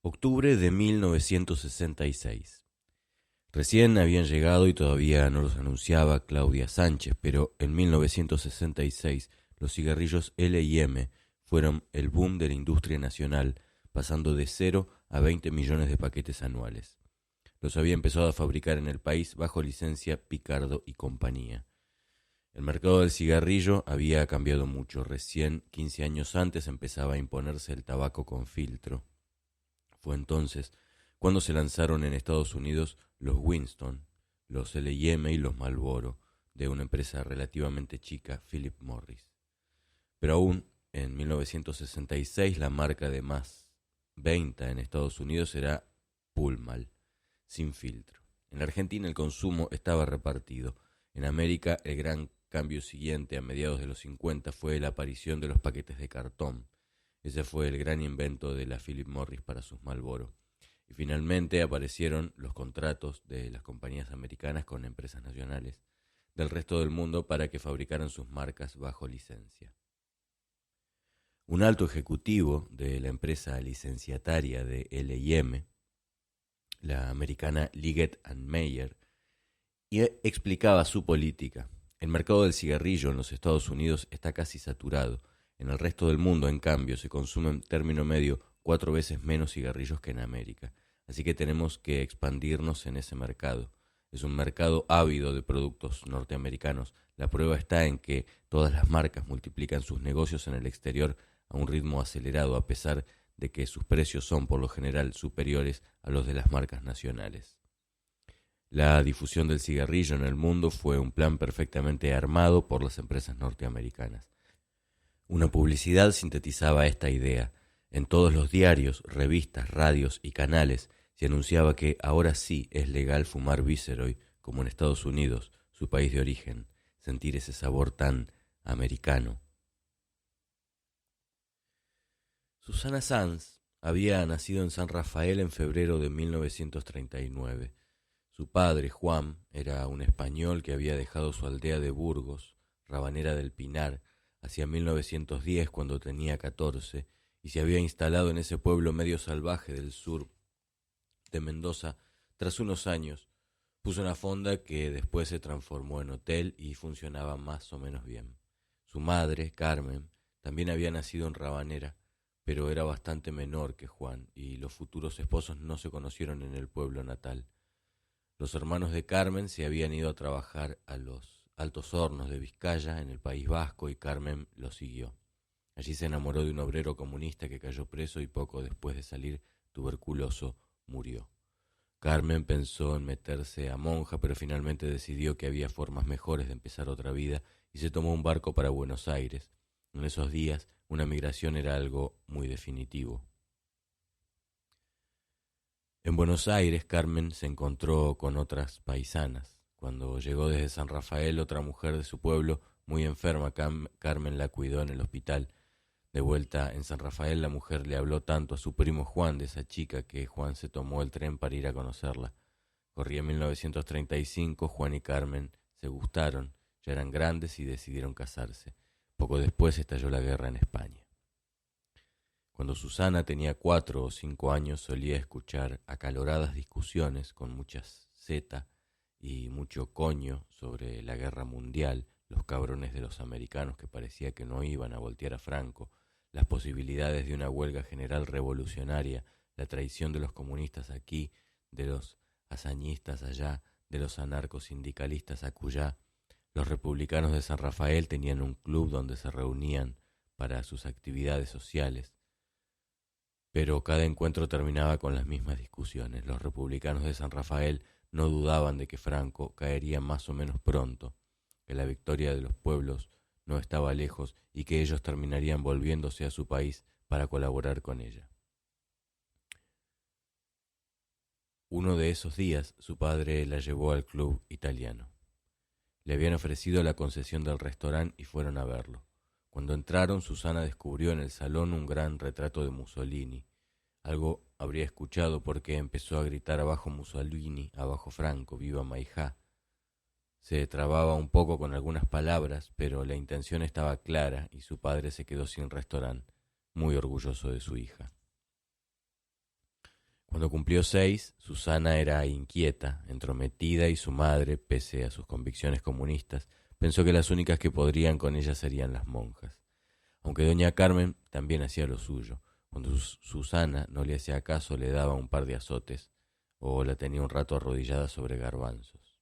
Octubre de 1966. Recién habían llegado y todavía no los anunciaba Claudia Sánchez, pero en 1966 los cigarrillos L&M fueron el boom de la industria nacional, pasando de 0 a 20 millones de paquetes anuales. Los había empezado a fabricar en el país bajo licencia Picardo y compañía. El mercado del cigarrillo había cambiado mucho. Recién 15 años antes empezaba a imponerse el tabaco con filtro. Fue entonces cuando se lanzaron en Estados Unidos los Winston, los L&M y los Marlboro, de una empresa relativamente chica, Philip Morris. Pero aún en 1966 la marca de más venta en Estados Unidos era Pall Mall, sin filtro. En la Argentina el consumo estaba repartido. En América el gran cambio siguiente a mediados de los 50 fue la aparición de los paquetes de cartón. Ese fue el gran invento de la Philip Morris para sus Marlboro. Y finalmente aparecieron los contratos de las compañías americanas con empresas nacionales del resto del mundo para que fabricaran sus marcas bajo licencia. Un alto ejecutivo de la empresa licenciataria de L&M, la americana Liggett and Meyer, explicaba su política. El mercado del cigarrillo en los Estados Unidos está casi saturado. En el resto del mundo, en cambio, se consumen término medio 4 veces menos cigarrillos que en América. Así que tenemos que expandirnos en ese mercado. Es un mercado ávido de productos norteamericanos. La prueba está en que todas las marcas multiplican sus negocios en el exterior a un ritmo acelerado, a pesar de que sus precios son por lo general superiores a los de las marcas nacionales. La difusión del cigarrillo en el mundo fue un plan perfectamente armado por las empresas norteamericanas. Una publicidad sintetizaba esta idea. En todos los diarios, revistas, radios y canales se anunciaba que ahora sí es legal fumar Viceroy, como en Estados Unidos, su país de origen, sentir ese sabor tan americano. Susana Sanz había nacido en San Rafael en febrero de 1939. Su padre, Juan, era un español que había dejado su aldea de Burgos, Rabanera del Pinar, hacia 1910 cuando tenía 14, y se había instalado en ese pueblo medio salvaje del sur de Mendoza. Tras unos años, puso una fonda que después se transformó en hotel y funcionaba más o menos bien. Su madre, Carmen, también había nacido en Rabanera, pero era bastante menor que Juan, y los futuros esposos no se conocieron en el pueblo natal. Los hermanos de Carmen se habían ido a trabajar a los Altos Hornos de Vizcaya, en el País Vasco, y Carmen los siguió. Allí se enamoró de un obrero comunista que cayó preso y poco después de salir tuberculoso murió. Carmen pensó en meterse a monja, pero finalmente decidió que había formas mejores de empezar otra vida y se tomó un barco para Buenos Aires. En esos días, una migración era algo muy definitivo. En Buenos Aires, Carmen se encontró con otras paisanas. Cuando llegó desde San Rafael, otra mujer de su pueblo, muy enferma, Carmen la cuidó en el hospital. De vuelta en San Rafael, la mujer le habló tanto a su primo Juan de esa chica que Juan se tomó el tren para ir a conocerla. Corría 1935, Juan y Carmen se gustaron, ya eran grandes y decidieron casarse. Poco después estalló la guerra en España. Cuando Susana tenía 4 o 5 años solía escuchar acaloradas discusiones con muchas zeta y mucho coño sobre la guerra mundial, los cabrones de los americanos que parecía que no iban a voltear a Franco, las posibilidades de una huelga general revolucionaria, la traición de los comunistas aquí, de los hazañistas allá, de los anarcosindicalistas acullá. Los republicanos de San Rafael tenían un club donde se reunían para sus actividades sociales, pero cada encuentro terminaba con las mismas discusiones. Los republicanos de San Rafael no dudaban de que Franco caería más o menos pronto, que la victoria de los pueblos no estaba lejos y que ellos terminarían volviéndose a su país para colaborar con ella. Uno de esos días su padre la llevó al club italiano. Le habían ofrecido la concesión del restaurante y fueron a verlo. Cuando entraron, Susana descubrió en el salón un gran retrato de Mussolini. Algo habría escuchado porque empezó a gritar: abajo Mussolini, abajo Franco, viva Maijá. Se trababa un poco con algunas palabras, pero la intención estaba clara y su padre se quedó sin restaurante, muy orgulloso de su hija. Cuando cumplió 6, Susana era inquieta, entrometida y su madre, pese a sus convicciones comunistas, pensó que las únicas que podrían con ella serían las monjas. Aunque doña Carmen también hacía lo suyo. Cuando Susana no le hacía caso le daba un par de azotes o la tenía un rato arrodillada sobre garbanzos.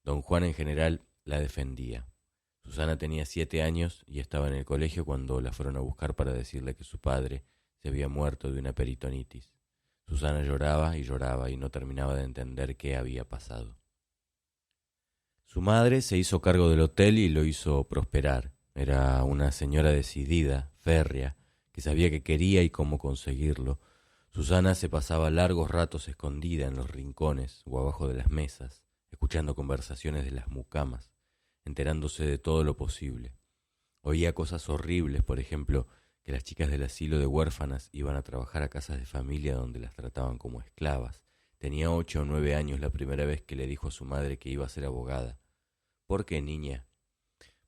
Don Juan en general la defendía. Susana tenía 7 años y estaba en el colegio cuando la fueron a buscar para decirle que su padre se había muerto de una peritonitis. Susana lloraba y no terminaba de entender qué había pasado. Su madre se hizo cargo del hotel y lo hizo prosperar. Era una señora decidida, férrea, que sabía qué quería y cómo conseguirlo. Susana se pasaba largos ratos escondida en los rincones o abajo de las mesas, escuchando conversaciones de las mucamas, enterándose de todo lo posible. Oía cosas horribles, por ejemplo, que las chicas del asilo de huérfanas iban a trabajar a casas de familia donde las trataban como esclavas. Tenía 8 o 9 años la primera vez que le dijo a su madre que iba a ser abogada. ¿Por qué, niña?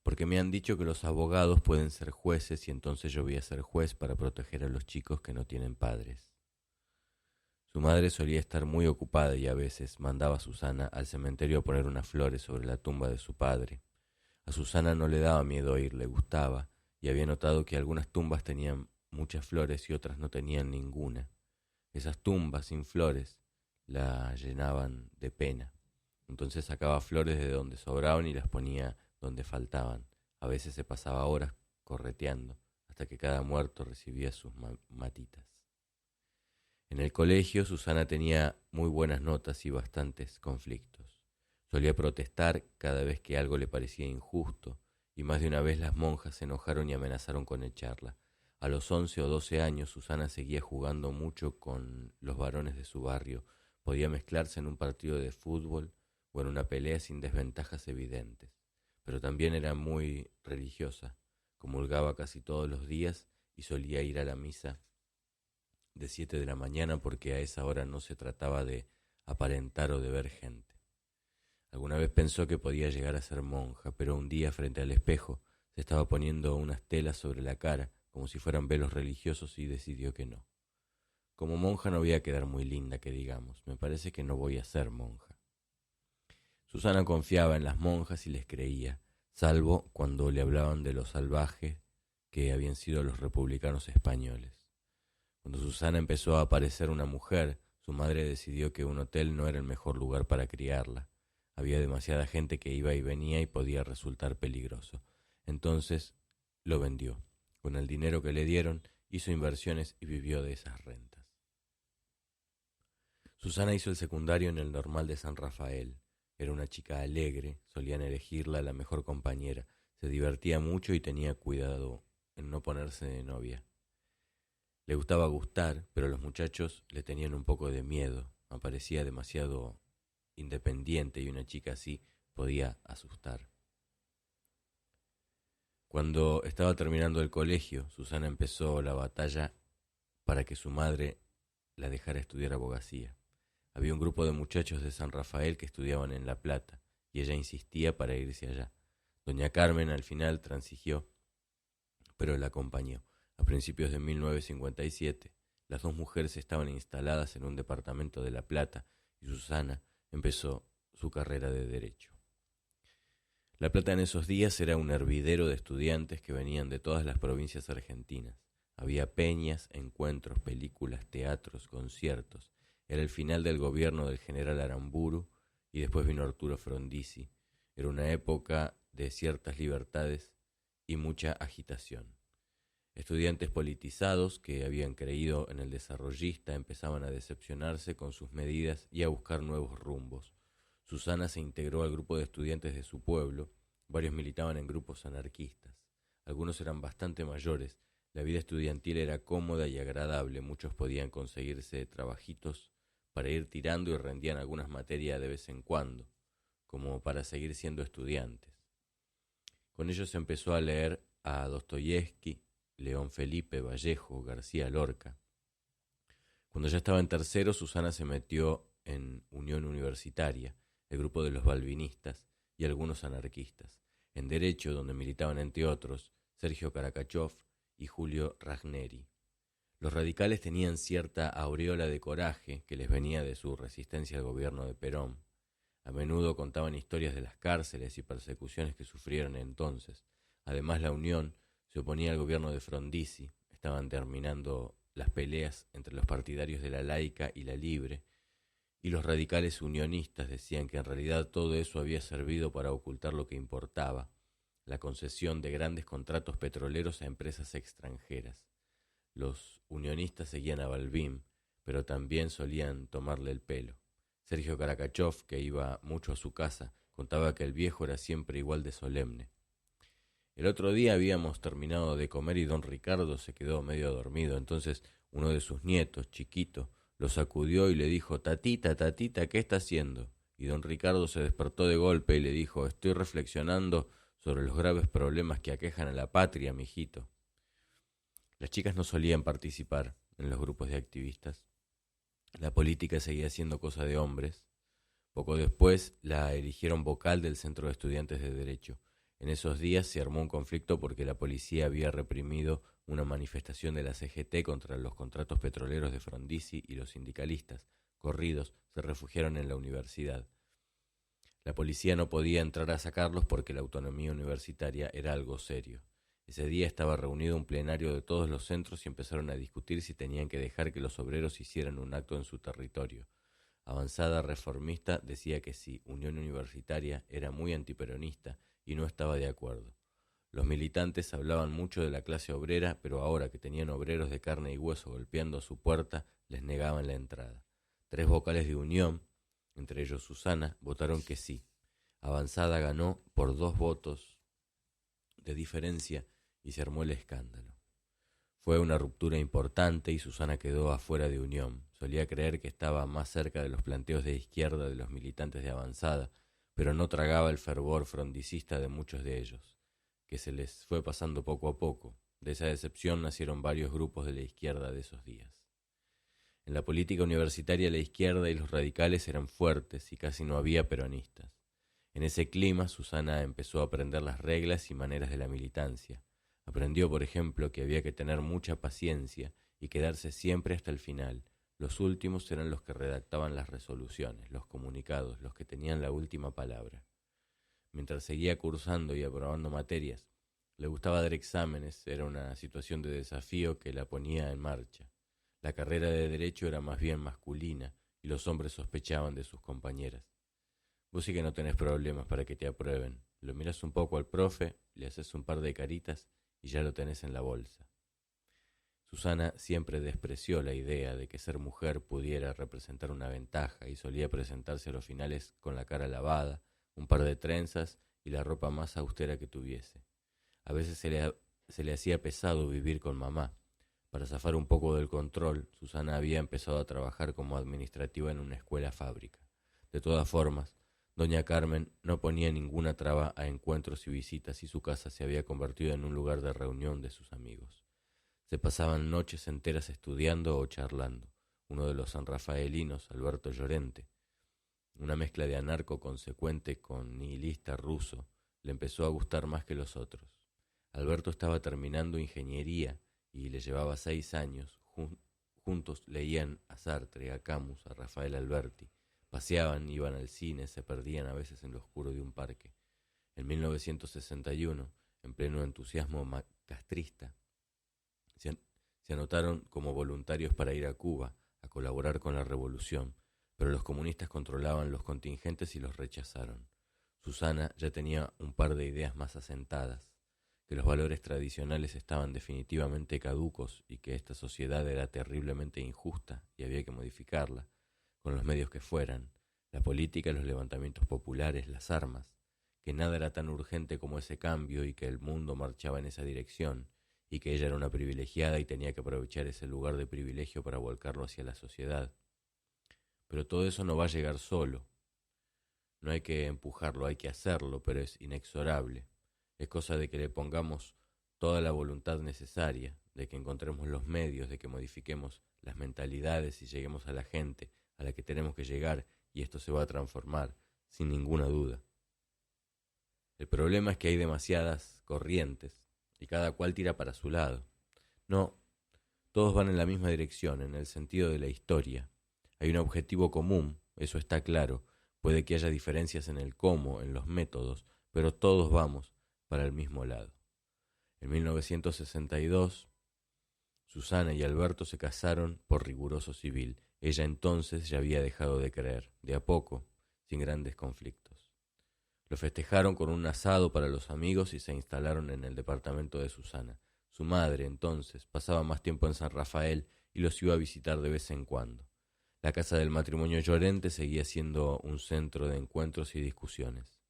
Porque me han dicho que los abogados pueden ser jueces y entonces yo voy a ser juez para proteger a los chicos que no tienen padres. Su madre solía estar muy ocupada y a veces mandaba a Susana al cementerio a poner unas flores sobre la tumba de su padre. A Susana no le daba miedo ir, le gustaba, y había notado que algunas tumbas tenían muchas flores y otras no tenían ninguna. Esas tumbas sin flores la llenaban de pena. Entonces sacaba flores de donde sobraban y las ponía donde faltaban. A veces se pasaba horas correteando, hasta que cada muerto recibía sus matitas. En el colegio Susana tenía muy buenas notas y bastantes conflictos. Solía protestar cada vez que algo le parecía injusto, y más de una vez las monjas se enojaron y amenazaron con echarla. A los 11 o 12 años Susana seguía jugando mucho con los varones de su barrio. Podía mezclarse en un partido de fútbol o en una pelea sin desventajas evidentes. Pero también era muy religiosa, comulgaba casi todos los días y solía ir a la misa de 7 de la mañana porque a esa hora no se trataba de aparentar o de ver gente. Alguna vez pensó que podía llegar a ser monja, pero un día frente al espejo se estaba poniendo unas telas sobre la cara como si fueran velos religiosos y decidió que no. Como monja no voy a quedar muy linda, que digamos. Me parece que no voy a ser monja. Susana confiaba en las monjas y les creía, salvo cuando le hablaban de los salvajes que habían sido los republicanos españoles. Cuando Susana empezó a parecer una mujer, su madre decidió que un hotel no era el mejor lugar para criarla. Había demasiada gente que iba y venía y podía resultar peligroso. Entonces lo vendió. Con el dinero que le dieron, hizo inversiones y vivió de esas rentas. Susana hizo el secundario en el Normal de San Rafael. Era una chica alegre, solían elegirla la mejor compañera. Se divertía mucho y tenía cuidado en no ponerse de novia. Le gustaba gustar, pero los muchachos le tenían un poco de miedo. Parecía demasiado independiente y una chica así podía asustar. Cuando estaba terminando el colegio, Susana empezó la batalla para que su madre la dejara estudiar abogacía. Había un grupo de muchachos de San Rafael que estudiaban en La Plata y ella insistía para irse allá. Doña Carmen al final transigió, pero la acompañó. A principios de 1957, las dos mujeres estaban instaladas en un departamento de La Plata y Susana empezó su carrera de Derecho. La Plata en esos días era un hervidero de estudiantes que venían de todas las provincias argentinas. Había peñas, encuentros, películas, teatros, conciertos. Era el final del gobierno del general Aramburu y después vino Arturo Frondizi. Era una época de ciertas libertades y mucha agitación. Estudiantes politizados que habían creído en el desarrollista empezaban a decepcionarse con sus medidas y a buscar nuevos rumbos. Susana se integró al grupo de estudiantes de su pueblo. Varios militaban en grupos anarquistas. Algunos eran bastante mayores. La vida estudiantil era cómoda y agradable. Muchos podían conseguirse trabajitos para ir tirando y rendían algunas materias de vez en cuando, como para seguir siendo estudiantes. Con ellos empezó a leer a Dostoyevsky, León Felipe, Vallejo, García Lorca. Cuando ya estaba en tercero, Susana se metió en Unión Universitaria, el grupo de los balvinistas y algunos anarquistas. En Derecho, donde militaban entre otros Sergio Karakachov y Julio Ragneri. Los radicales tenían cierta aureola de coraje que les venía de su resistencia al gobierno de Perón. A menudo contaban historias de las cárceles y persecuciones que sufrieron entonces. Además, la Unión se oponía al gobierno de Frondizi. Estaban terminando las peleas entre los partidarios de la laica y la libre, y los radicales unionistas decían que en realidad todo eso había servido para ocultar lo que importaba, la concesión de grandes contratos petroleros a empresas extranjeras. Los unionistas seguían a Balbín, pero también solían tomarle el pelo. Sergio Karakachov, que iba mucho a su casa, contaba que el viejo era siempre igual de solemne. El otro día habíamos terminado de comer y don Ricardo se quedó medio dormido. Entonces uno de sus nietos, chiquito, lo sacudió y le dijo: Tatita, tatita, ¿qué está haciendo? Y don Ricardo se despertó de golpe y le dijo: Estoy reflexionando sobre los graves problemas que aquejan a la patria, mijito. Las chicas no solían participar en los grupos de activistas. La política seguía siendo cosa de hombres. Poco después la eligieron vocal del Centro de Estudiantes de Derecho. En esos días se armó un conflicto porque la policía había reprimido una manifestación de la CGT contra los contratos petroleros de Frondizi y los sindicalistas, corridos, se refugiaron en la universidad. La policía no podía entrar a sacarlos porque la autonomía universitaria era algo serio. Ese día estaba reunido un plenario de todos los centros y empezaron a discutir si tenían que dejar que los obreros hicieran un acto en su territorio. Avanzada Reformista decía que sí, Unión Universitaria era muy antiperonista y no estaba de acuerdo. Los militantes hablaban mucho de la clase obrera, pero ahora que tenían obreros de carne y hueso golpeando a su puerta, les negaban la entrada. 3 vocales de Unión, entre ellos Susana, votaron que sí. Avanzada ganó por 2 votos de diferencia y se armó el escándalo. Fue una ruptura importante y Susana quedó afuera de Unión. Solía creer que estaba más cerca de los planteos de izquierda de los militantes de Avanzada, pero no tragaba el fervor frondicista de muchos de ellos, que se les fue pasando poco a poco. De esa decepción nacieron varios grupos de la izquierda de esos días. En la política universitaria la izquierda y los radicales eran fuertes y casi no había peronistas. En ese clima Susana empezó a aprender las reglas y maneras de la militancia. Aprendió, por ejemplo, que había que tener mucha paciencia y quedarse siempre hasta el final. Los últimos eran los que redactaban las resoluciones, los comunicados, los que tenían la última palabra. Mientras seguía cursando y aprobando materias, le gustaba dar exámenes, era una situación de desafío que la ponía en marcha. La carrera de Derecho era más bien masculina y los hombres sospechaban de sus compañeras. Vos sí que no tenés problemas para que te aprueben. Lo mirás un poco al profe, le haces un par de caritas y ya lo tenés en la bolsa. Susana siempre despreció la idea de que ser mujer pudiera representar una ventaja y solía presentarse a los finales con la cara lavada, un par de trenzas y la ropa más austera que tuviese. A veces se le hacía pesado vivir con mamá. Para zafar un poco del control, Susana había empezado a trabajar como administrativa en una escuela fábrica. De todas formas, doña Carmen no ponía ninguna traba a encuentros y visitas y su casa se había convertido en un lugar de reunión de sus amigos. Se pasaban noches enteras estudiando o charlando. Uno de los sanrafaelinos, Alberto Llorente, una mezcla de anarco consecuente con nihilista ruso, le empezó a gustar más que los otros. Alberto estaba terminando ingeniería y le llevaba 6 años. Juntos leían a Sartre, a Camus, a Rafael Alberti. Paseaban, iban al cine, se perdían a veces en lo oscuro de un parque. En 1961, en pleno entusiasmo castrista, se anotaron como voluntarios para ir a Cuba a colaborar con la revolución, pero los comunistas controlaban los contingentes y los rechazaron. Susana ya tenía un par de ideas más asentadas, que los valores tradicionales estaban definitivamente caducos y que esta sociedad era terriblemente injusta y había que modificarla, con los medios que fueran, la política, los levantamientos populares, las armas, que nada era tan urgente como ese cambio y que el mundo marchaba en esa dirección, y que ella era una privilegiada y tenía que aprovechar ese lugar de privilegio para volcarlo hacia la sociedad. Pero todo eso no va a llegar solo. No hay que empujarlo, hay que hacerlo, pero es inexorable. Es cosa de que le pongamos toda la voluntad necesaria, de que encontremos los medios, de que modifiquemos las mentalidades y lleguemos a la gente a la que tenemos que llegar, y esto se va a transformar, sin ninguna duda. El problema es que hay demasiadas corrientes y cada cual tira para su lado. No Todos van en la misma dirección, en el sentido de la historia. Hay un objetivo común, eso está claro. Puede que haya diferencias en el cómo, en los métodos, pero todos vamos para el mismo lado. En 1962, Susana y Alberto se casaron por riguroso civil. Ella entonces ya había dejado de creer, de a poco, sin grandes conflictos. Lo festejaron con un asado para los amigos y se instalaron en el departamento de Susana. Su madre, entonces, pasaba más tiempo en San Rafael y los iba a visitar de vez en cuando. La casa del matrimonio Llorente seguía siendo un centro de encuentros y discusiones.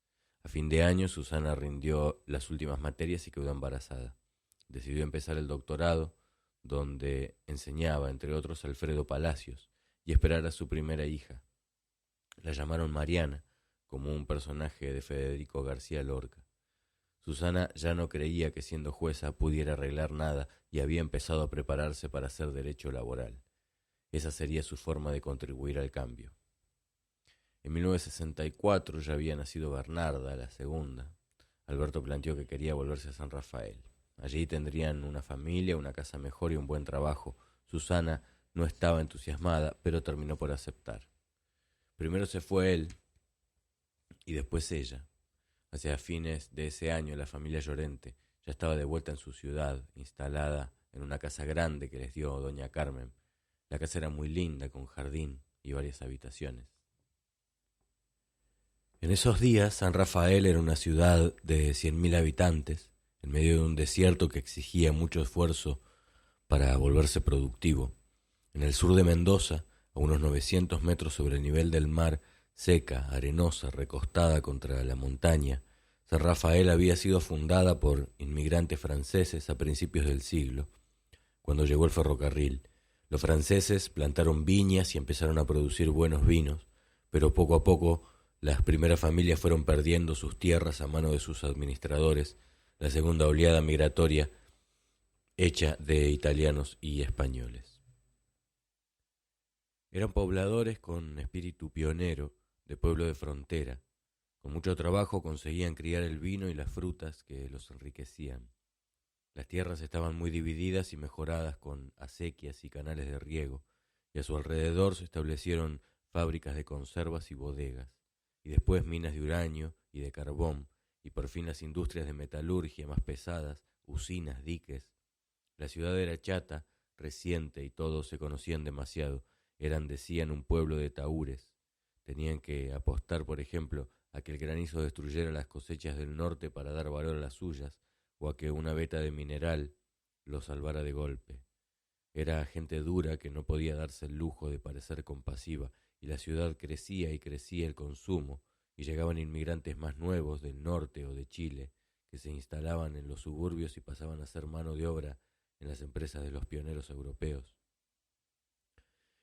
A fin de año, Susana rindió las últimas materias y quedó embarazada. Decidió empezar el doctorado, donde enseñaba, entre otros, Alfredo Palacios, y esperar a su primera hija. La llamaron Mariana, como un personaje de Federico García Lorca. Susana ya no creía que siendo jueza pudiera arreglar nada y había empezado a prepararse para hacer derecho laboral. Esa sería su forma de contribuir al cambio. En 1964 ya había nacido Bernarda, la segunda. Alberto planteó que quería volverse a San Rafael. Allí tendrían una familia, una casa mejor y un buen trabajo. Susana no estaba entusiasmada, pero terminó por aceptar. Primero se fue él y después ella. Hacia fines de ese año la familia Llorente ya estaba de vuelta en su ciudad, instalada en una casa grande que les dio doña Carmen. La casa era muy linda, con jardín y varias habitaciones. En esos días, San Rafael era una ciudad de 100.000 habitantes, en medio de un desierto que exigía mucho esfuerzo para volverse productivo. En el sur de Mendoza, a unos 900 metros sobre el nivel del mar, seca, arenosa, recostada contra la montaña, San Rafael había sido fundada por inmigrantes franceses a principios del siglo. Cuando llegó el ferrocarril, los franceses plantaron viñas y empezaron a producir buenos vinos, pero poco a poco las primeras familias fueron perdiendo sus tierras a mano de sus administradores, la segunda oleada migratoria hecha de italianos y españoles. Eran pobladores con espíritu pionero, de pueblo de frontera. Con mucho trabajo conseguían criar el vino y las frutas que los enriquecían. Las tierras estaban muy divididas y mejoradas con acequias y canales de riego, y a su alrededor se establecieron fábricas de conservas y bodegas, y después minas de uranio y de carbón, y por fin las industrias de metalurgia más pesadas, usinas, diques. La ciudad era chata, reciente, y todos se conocían demasiado. Eran, decían, un pueblo de tahúres. Tenían que apostar, por ejemplo, a que el granizo destruyera las cosechas del norte para dar valor a las suyas, o a que una veta de mineral los salvara de golpe. Era gente dura que no podía darse el lujo de parecer compasiva, y la ciudad crecía y crecía el consumo, y llegaban inmigrantes más nuevos del norte o de Chile, que se instalaban en los suburbios y pasaban a ser mano de obra en las empresas de los pioneros europeos.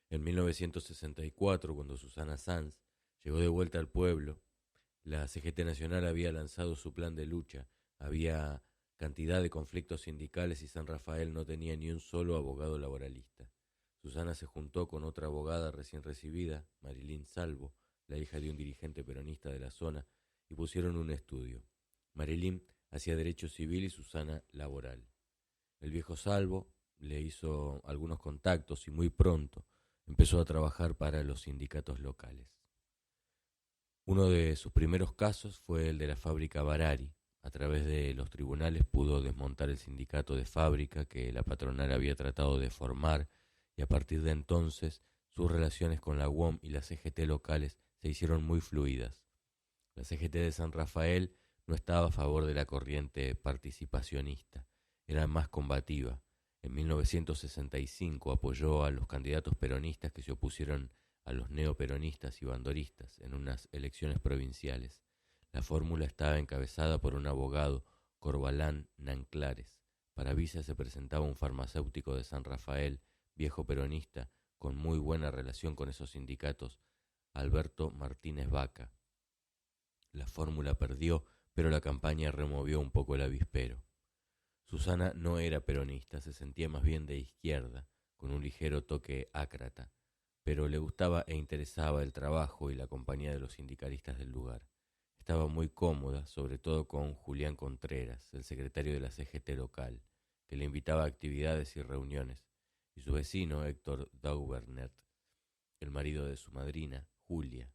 En 1964, cuando Susana Sanz llegó de vuelta al pueblo, la CGT Nacional había lanzado su plan de lucha. Había cantidad de conflictos sindicales y San Rafael no tenía ni un solo abogado laboralista. Susana se juntó con otra abogada recién recibida, Marilyn Salvo, la hija de un dirigente peronista de la zona, y pusieron un estudio. Marilyn hacía derecho civil y Susana laboral. El viejo Salvo le hizo algunos contactos y muy pronto empezó a trabajar para los sindicatos locales. Uno de sus primeros casos fue el de la fábrica Barari. A través de los tribunales pudo desmontar el sindicato de fábrica que la patronal había tratado de formar, y a partir de entonces sus relaciones con la UOM y la CGT locales se hicieron muy fluidas. La CGT de San Rafael no estaba a favor de la corriente participacionista, era más combativa. En 1965 apoyó a los candidatos peronistas que se opusieron a los neoperonistas y bandoristas en unas elecciones provinciales. La fórmula estaba encabezada por un abogado, Corbalán Nanclares. Para Visa se presentaba un farmacéutico de San Rafael, viejo peronista, con muy buena relación con esos sindicatos, Alberto Martínez Vaca. La fórmula perdió, pero la campaña removió un poco el avispero. Susana no era peronista, se sentía más bien de izquierda, con un ligero toque ácrata, pero le gustaba e interesaba el trabajo y la compañía de los sindicalistas del lugar. Estaba muy cómoda, sobre todo con Julián Contreras, el secretario de la CGT local, que le invitaba a actividades y reuniones. y su vecino Héctor Daubernet, el marido de su madrina, Julia.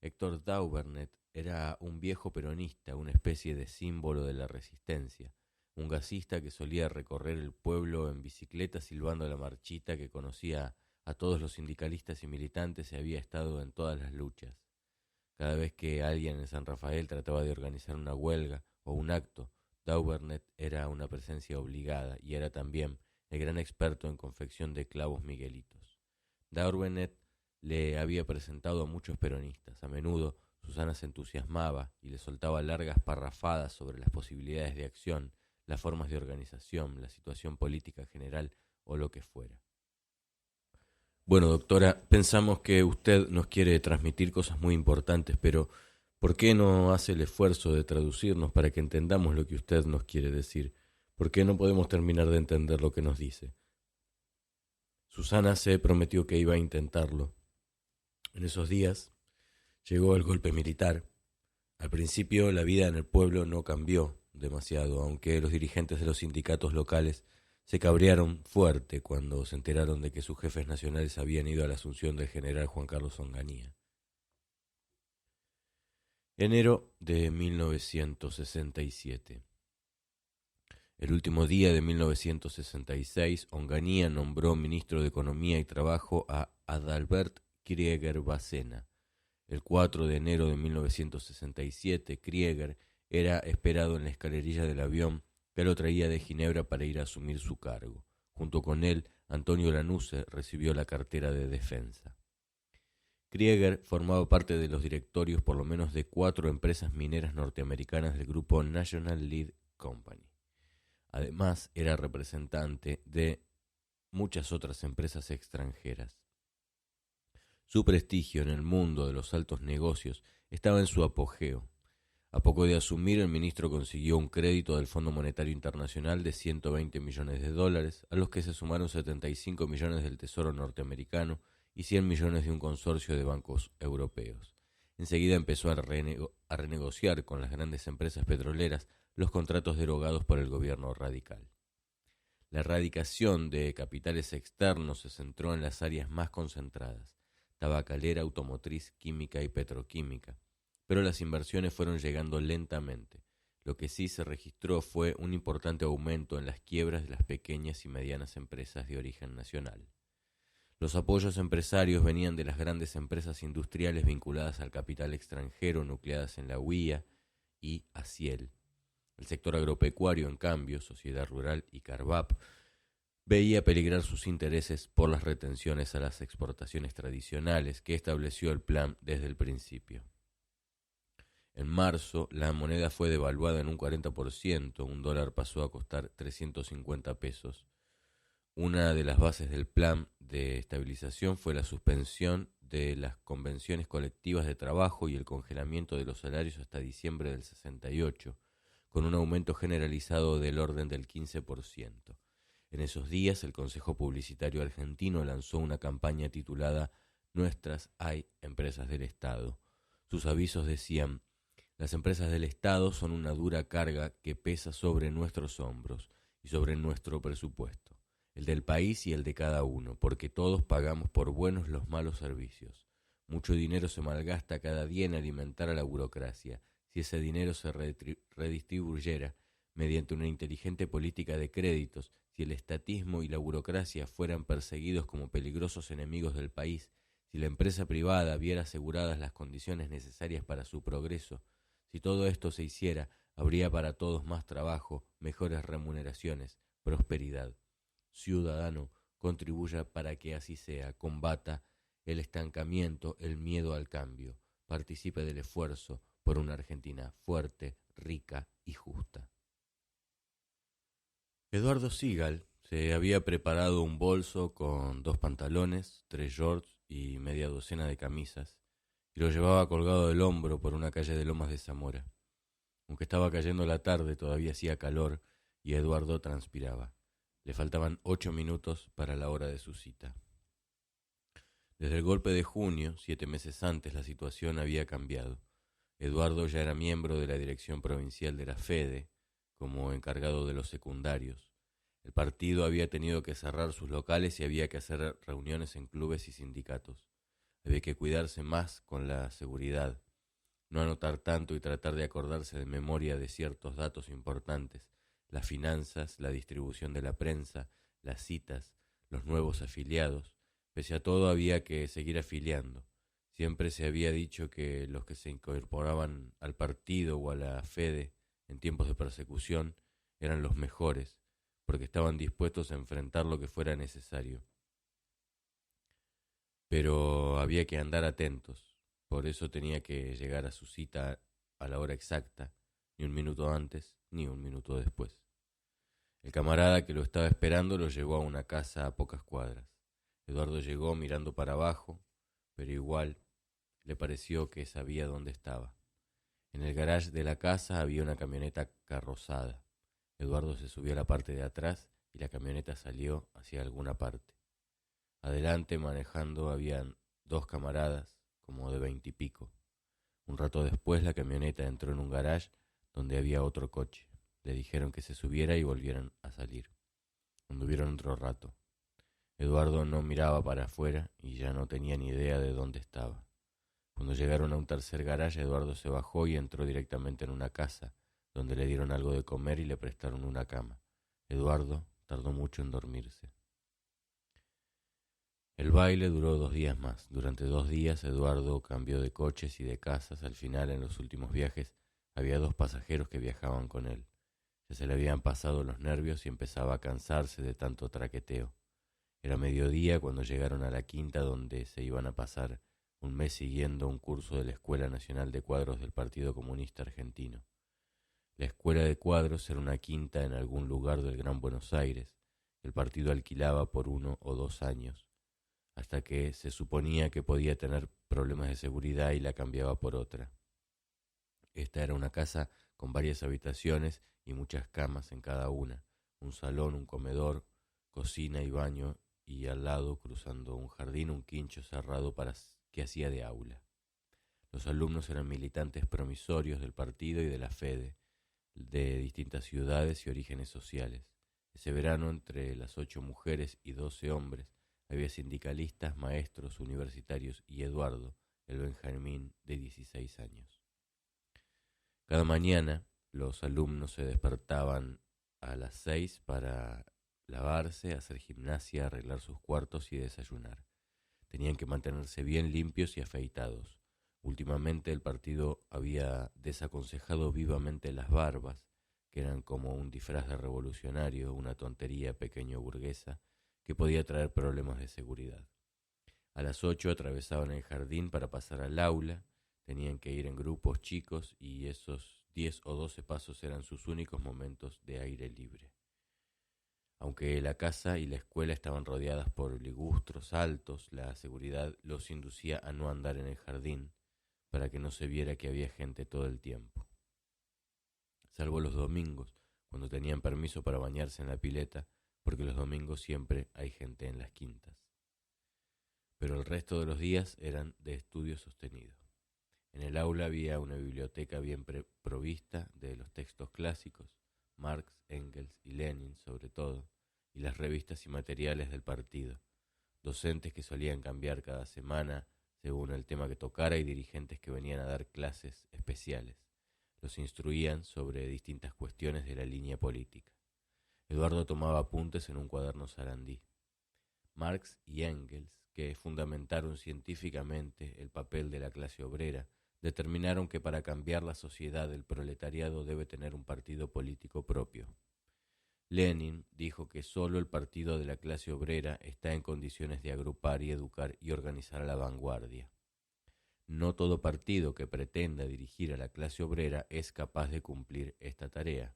Héctor Daubernet era un viejo peronista, una especie de símbolo de la resistencia, un gasista que solía recorrer el pueblo en bicicleta silbando la marchita, que conocía a todos los sindicalistas y militantes y había estado en todas las luchas. Cada vez que alguien en San Rafael trataba de organizar una huelga o un acto, Daubernet era una presencia obligada y era también el gran experto en confección de clavos miguelitos. Daubernet le había presentado a muchos peronistas. A menudo Susana se entusiasmaba y le soltaba largas parrafadas sobre las posibilidades de acción, las formas de organización, la situación política general o lo que fuera. Bueno, doctora, pensamos que usted nos quiere transmitir cosas muy importantes, pero ¿por qué no hace el esfuerzo de traducirnos para que entendamos lo que usted nos quiere decir? ¿Por qué no podemos terminar de entender lo que nos dice? Susana se prometió que iba a intentarlo. En esos días llegó el golpe militar. Al principio la vida en el pueblo no cambió demasiado, aunque los dirigentes de los sindicatos locales se cabrearon fuerte cuando se enteraron de que sus jefes nacionales habían ido a la asunción del general Juan Carlos Onganía. Enero de 1967. El último día de 1966, Onganía nombró ministro de Economía y Trabajo a Adalbert Krieger Bacena. El 4 de enero de 1967, Krieger era esperado en la escalerilla del avión que lo traía de Ginebra para ir a asumir su cargo. Junto con él, Antonio Lanusse recibió la cartera de Defensa. Krieger formaba parte de los directorios por lo menos de 4 empresas mineras norteamericanas del grupo National Lead Company. Además, era representante de muchas otras empresas extranjeras. Su prestigio en el mundo de los altos negocios estaba en su apogeo. A poco de asumir, el ministro consiguió un crédito del Fondo Monetario Internacional de $120 millones, a los que se sumaron 75 millones del Tesoro norteamericano y 100 millones de un consorcio de bancos europeos. Enseguida empezó a renegociar con las grandes empresas petroleras los contratos derogados por el gobierno radical. La erradicación de capitales externos se centró en las áreas más concentradas: tabacalera, automotriz, química y petroquímica, pero las inversiones fueron llegando lentamente. Lo que sí se registró fue un importante aumento en las quiebras de las pequeñas y medianas empresas de origen nacional. Los apoyos empresarios venían de las grandes empresas industriales vinculadas al capital extranjero, nucleadas en la UIA y Aciel. El sector agropecuario, en cambio, Sociedad Rural y Carvap, veía peligrar sus intereses por las retenciones a las exportaciones tradicionales que estableció el plan desde el principio. En marzo, la moneda fue devaluada en un 40%, un dólar pasó a costar 350 pesos. Una de las bases del plan de estabilización fue la suspensión de las convenciones colectivas de trabajo y el congelamiento de los salarios hasta diciembre del 68, con un aumento generalizado del orden del 15%. En esos días, el Consejo Publicitario Argentino lanzó una campaña titulada «Nuestras hay empresas del Estado». Sus avisos decían: «Las empresas del Estado son una dura carga que pesa sobre nuestros hombros y sobre nuestro presupuesto, el del país y el de cada uno, porque todos pagamos por buenos los malos servicios. Mucho dinero se malgasta cada día en alimentar a la burocracia. Si ese dinero se redistribuyera mediante una inteligente política de créditos, si el estatismo y la burocracia fueran perseguidos como peligrosos enemigos del país, si la empresa privada viera aseguradas las condiciones necesarias para su progreso, si todo esto se hiciera, habría para todos más trabajo, mejores remuneraciones, prosperidad. Ciudadano, contribuya para que así sea, combata el estancamiento, el miedo al cambio, participe del esfuerzo por una Argentina fuerte, rica y justa». Eduardo Sigal se había preparado un bolso con 2 pantalones, 3 shorts y media docena de camisas, y lo llevaba colgado del hombro por una calle de Lomas de Zamora. Aunque estaba cayendo la tarde, todavía hacía calor y Eduardo transpiraba. Le faltaban 8 minutos para la hora de su cita. Desde el golpe de junio, 7 meses antes, la situación había cambiado. Eduardo ya era miembro de la dirección provincial de la FEDE, como encargado de los secundarios. El partido había tenido que cerrar sus locales y había que hacer reuniones en clubes y sindicatos. Había que cuidarse más con la seguridad, no anotar tanto y tratar de acordarse de memoria de ciertos datos importantes, las finanzas, la distribución de la prensa, las citas, los nuevos afiliados. Pese a todo había que seguir afiliando. Siempre se había dicho que los que se incorporaban al partido o a la FEDE en tiempos de persecución eran los mejores, porque estaban dispuestos a enfrentar lo que fuera necesario. Pero había que andar atentos, por eso tenía que llegar a su cita a la hora exacta, ni un minuto antes, ni un minuto después. El camarada que lo estaba esperando lo llevó a una casa a pocas cuadras. Eduardo llegó mirando para abajo, pero igual le pareció que sabía dónde estaba. En el garage de la casa había una camioneta carrozada. Eduardo se subió a la parte de atrás y la camioneta salió hacia alguna parte. Adelante, manejando, habían dos camaradas, como de 20 y pico. Un rato después la camioneta entró en un garage donde había otro coche. Le dijeron que se subiera y volvieran a salir. Anduvieron otro rato. Eduardo no miraba para afuera y ya no tenía ni idea de dónde estaba. Cuando llegaron a un tercer garage, Eduardo se bajó y entró directamente en una casa, donde le dieron algo de comer y le prestaron una cama. Eduardo tardó mucho en dormirse. El baile duró 2 días más. Durante 2 días Eduardo cambió de coches y de casas. Al final, en los últimos viajes, había 2 pasajeros que viajaban con él. Ya se le habían pasado los nervios y empezaba a cansarse de tanto traqueteo. Era mediodía cuando llegaron a la quinta donde se iban a pasar un mes siguiendo un curso de la Escuela Nacional de Cuadros del Partido Comunista Argentino. La Escuela de Cuadros era una quinta en algún lugar del Gran Buenos Aires. El partido alquilaba por 1 o 2 años, hasta que se suponía que podía tener problemas de seguridad y la cambiaba por otra. Esta era una casa con varias habitaciones y muchas camas en cada una, un salón, un comedor, cocina y baño, y al lado, cruzando un jardín, un quincho cerrado que hacía de aula. Los alumnos eran militantes promisorios del partido y de la FEDE, de distintas ciudades y orígenes sociales. Ese verano, entre las 8 mujeres y 12 hombres, había sindicalistas, maestros, universitarios y Eduardo, el Benjamín de 16 años. Cada mañana los alumnos se despertaban a las 6 para lavarse, hacer gimnasia, arreglar sus cuartos y desayunar. Tenían que mantenerse bien limpios y afeitados. Últimamente el partido había desaconsejado vivamente las barbas, que eran como un disfraz de revolucionario, una tontería pequeño burguesa, que podía traer problemas de seguridad. A las 8 atravesaban el jardín para pasar al aula, tenían que ir en grupos chicos y esos 10 o 12 pasos eran sus únicos momentos de aire libre. Aunque la casa y la escuela estaban rodeadas por ligustros altos, la seguridad los inducía a no andar en el jardín para que no se viera que había gente todo el tiempo. Salvo los domingos, cuando tenían permiso para bañarse en la pileta, porque los domingos siempre hay gente en las quintas. Pero el resto de los días eran de estudio sostenido. En el aula había una biblioteca bien provista de los textos clásicos, Marx, Engels y Lenin sobre todo, y las revistas y materiales del partido, docentes que solían cambiar cada semana según el tema que tocara y dirigentes que venían a dar clases especiales. Los instruían sobre distintas cuestiones de la línea política. Eduardo tomaba apuntes en un cuaderno sarandí. Marx y Engels, que fundamentaron científicamente el papel de la clase obrera, determinaron que para cambiar la sociedad el proletariado debe tener un partido político propio. Lenin dijo que solo el partido de la clase obrera está en condiciones de agrupar y educar y organizar a la vanguardia. No todo partido que pretenda dirigir a la clase obrera es capaz de cumplir esta tarea.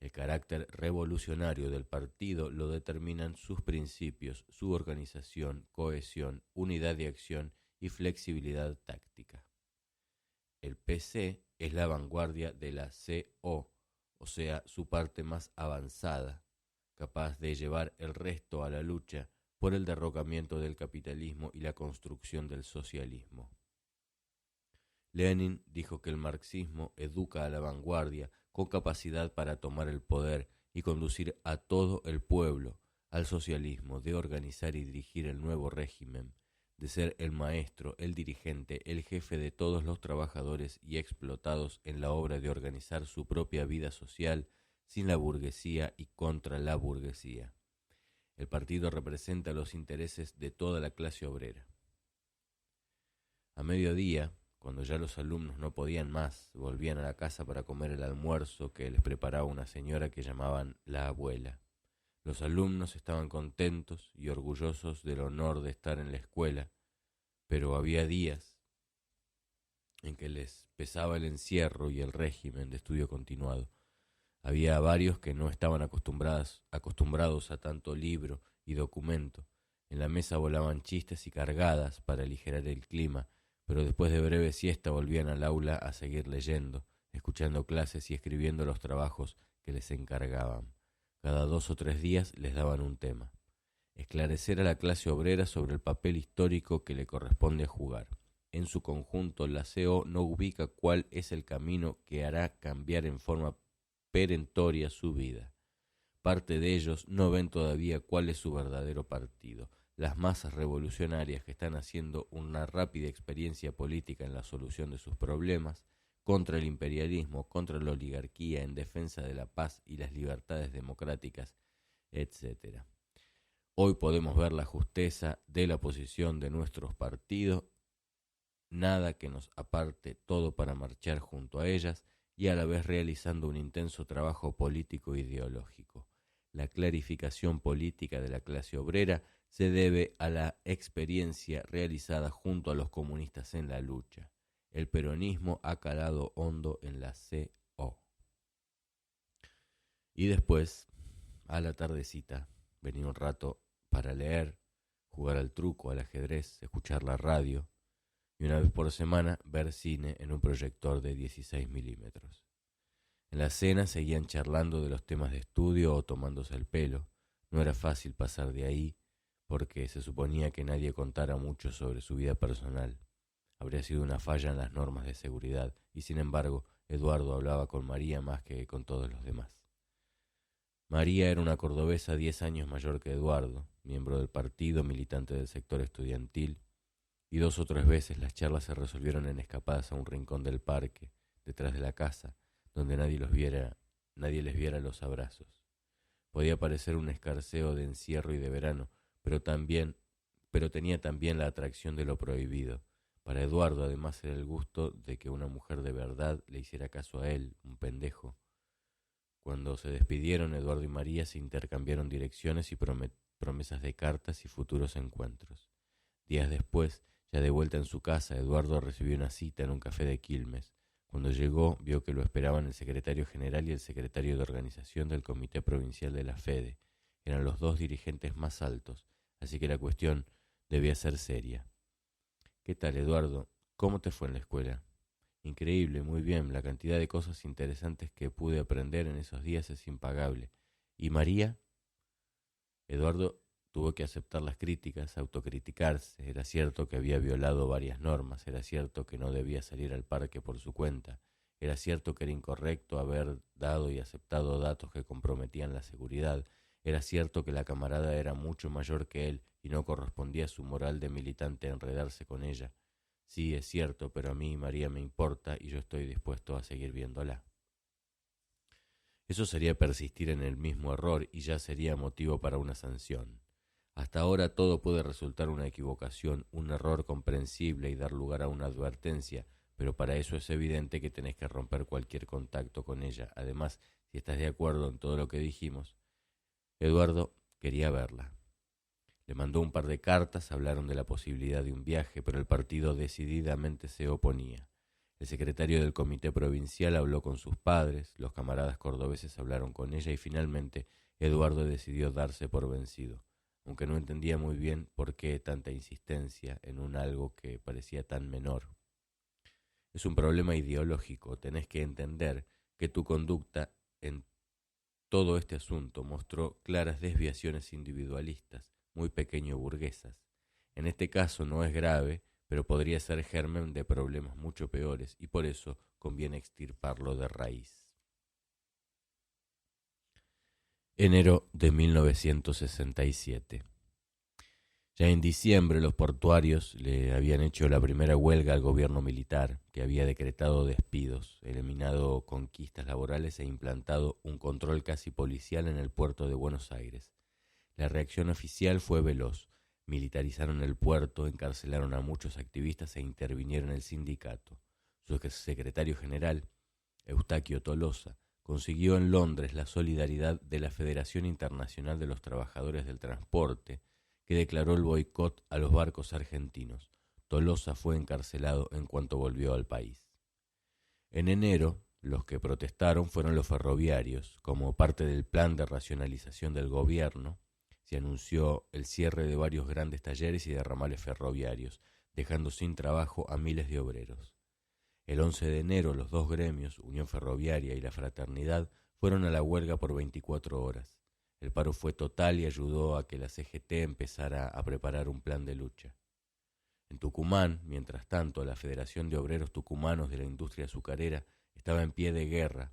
El carácter revolucionario del partido lo determinan sus principios, su organización, cohesión, unidad de acción y flexibilidad táctica. El PC es la vanguardia de la CO, sea, su parte más avanzada, capaz de llevar el resto a la lucha por el derrocamiento del capitalismo y la construcción del socialismo. Lenin dijo que el marxismo educa a la vanguardia con capacidad para tomar el poder y conducir a todo el pueblo al socialismo, de organizar y dirigir el nuevo régimen, de ser el maestro, el dirigente, el jefe de todos los trabajadores y explotados en la obra de organizar su propia vida social sin la burguesía y contra la burguesía. El partido representa los intereses de toda la clase obrera. A mediodía, cuando ya los alumnos no podían más, volvían a la casa para comer el almuerzo que les preparaba una señora que llamaban la abuela. Los alumnos estaban contentos y orgullosos del honor de estar en la escuela, pero había días en que les pesaba el encierro y el régimen de estudio continuado. Había varios que no estaban acostumbrados a tanto libro y documento. En la mesa volaban chistes y cargadas para aligerar el clima, pero después de breve siesta volvían al aula a seguir leyendo, escuchando clases y escribiendo los trabajos que les encargaban. Cada 2 o 3 días les daban un tema. Esclarecer a la clase obrera sobre el papel histórico que le corresponde jugar. En su conjunto, la CO no ubica cuál es el camino que hará cambiar en forma perentoria su vida. Parte de ellos no ven todavía cuál es su verdadero partido. Las masas revolucionarias que están haciendo una rápida experiencia política en la solución de sus problemas, contra el imperialismo, contra la oligarquía, en defensa de la paz y las libertades democráticas, etc. Hoy podemos ver la justeza de la posición de nuestros partidos, nada que nos aparte, todo para marchar junto a ellas y a la vez realizando un intenso trabajo político e ideológico. La clarificación política de la clase obrera se debe a la experiencia realizada junto a los comunistas en la lucha. El peronismo ha calado hondo en la CO. Y después, a la tardecita, venía un rato para leer, jugar al truco, al ajedrez, escuchar la radio y una vez por semana ver cine en un proyector de 16 milímetros. En la cena seguían charlando de los temas de estudio o tomándose el pelo. No era fácil pasar de ahí porque se suponía que nadie contara mucho sobre su vida personal. Habría sido una falla en las normas de seguridad y sin embargo Eduardo hablaba con María más que con todos los demás. María era una cordobesa 10 años mayor que Eduardo, miembro del partido, militante del sector estudiantil, y 2 o 3 veces las charlas se resolvieron en escapadas a un rincón del parque, detrás de la casa, donde nadie les viera los abrazos. Podía parecer un escarceo de encierro y de verano, pero tenía también la atracción de lo prohibido. Para Eduardo, además, era el gusto de que una mujer de verdad le hiciera caso a él, un pendejo. Cuando se despidieron, Eduardo y María se intercambiaron direcciones y promesas de cartas y futuros encuentros. Días después, ya de vuelta en su casa, Eduardo recibió una cita en un café de Quilmes. Cuando llegó, vio que lo esperaban el secretario general y el secretario de organización del Comité Provincial de la FEDE. Eran los 2 dirigentes más altos, así que la cuestión debía ser seria. ¿Qué tal, Eduardo? ¿Cómo te fue en la escuela? Increíble, muy bien. La cantidad de cosas interesantes que pude aprender en esos días es impagable. ¿Y María? Eduardo tuvo que aceptar las críticas, autocriticarse. Era cierto que había violado varias normas, era cierto que no debía salir al parque por su cuenta, era cierto que era incorrecto haber dado y aceptado datos que comprometían la seguridad, era cierto que la camarada era mucho mayor que él y no correspondía a su moral de militante enredarse con ella. Sí, es cierto, pero a mí María me importa y yo estoy dispuesto a seguir viéndola. Eso sería persistir en el mismo error y ya sería motivo para una sanción. Hasta ahora todo puede resultar una equivocación, un error comprensible y dar lugar a una advertencia, pero para eso es evidente que tenés que romper cualquier contacto con ella. Además, si estás de acuerdo en todo lo que dijimos, Eduardo quería verla. Le mandó un par de cartas, hablaron de la posibilidad de un viaje, pero el partido decididamente se oponía. El secretario del comité provincial habló con sus padres, los camaradas cordobeses hablaron con ella y finalmente Eduardo decidió darse por vencido, aunque no entendía muy bien por qué tanta insistencia en un algo que parecía tan menor. Es un problema ideológico, tenés que entender que tu conducta en todo este asunto mostró claras desviaciones individualistas, muy pequeño burguesas. En este caso no es grave, pero podría ser germen de problemas mucho peores y por eso conviene extirparlo de raíz. Enero de 1967. Ya en diciembre los portuarios le habían hecho la primera huelga al gobierno militar, que había decretado despidos, eliminado conquistas laborales e implantado un control casi policial en el puerto de Buenos Aires. La reacción oficial fue veloz. Militarizaron el puerto, encarcelaron a muchos activistas e intervinieron el sindicato. Su secretario general, Eustaquio Tolosa, consiguió en Londres la solidaridad de la Federación Internacional de los Trabajadores del Transporte, que declaró el boicot a los barcos argentinos. Tolosa fue encarcelado en cuanto volvió al país. En enero, los que protestaron fueron los ferroviarios. Como parte del plan de racionalización del gobierno, se anunció el cierre de varios grandes talleres y de ramales ferroviarios, dejando sin trabajo a miles de obreros. El 11 de enero los dos gremios, Unión Ferroviaria y la Fraternidad, fueron a la huelga por 24 horas. El paro fue total y ayudó a que la CGT empezara a preparar un plan de lucha. En Tucumán, mientras tanto, la Federación de Obreros Tucumanos de la Industria Azucarera estaba en pie de guerra.